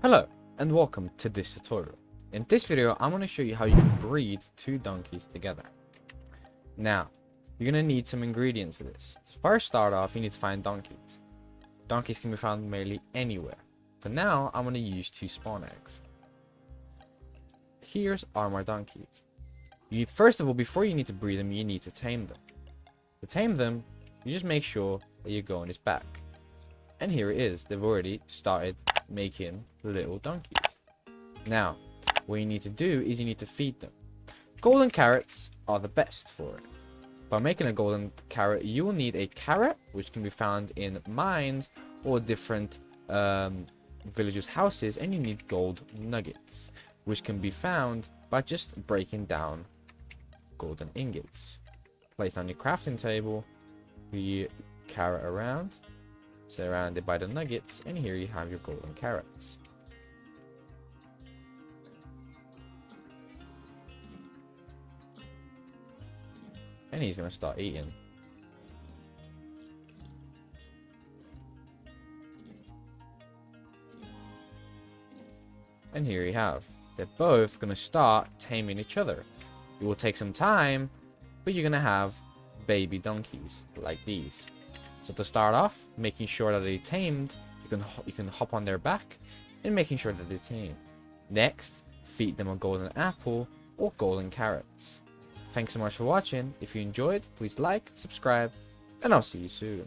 Hello and welcome to this tutorial. In this video I'm going to show you how you can breed two donkeys together. Now you're going to need some ingredients for this. To first start off, you need to find donkeys. Donkeys can be found mainly anywhere. For now I'm going to use 2 spawn eggs. Here's are my donkeys. First of all, before you need to breed them, you need to tame them. To tame them, you just make sure that you go on his back. And here it is. They've already started making little donkeys. Now, what you need to do is you need to feed them. Golden carrots are the best for it. By making a golden carrot, you will need a carrot, which can be found in mines or different villagers' houses, and you need gold nuggets, which can be found by just breaking down golden ingots. Place on your crafting table the carrot around, surrounded by the nuggets, and here you have your golden carrots. And he's gonna start eating. And here you have. They're both gonna start taming each other. It will take some time, but you're gonna have baby donkeys like these. So to start off, making sure that they're tamed, you can hop on their back and making sure that they're tamed. Next, feed them a golden apple or golden carrots. Thanks so much for watching. If you enjoyed, please like, subscribe, and I'll see you soon.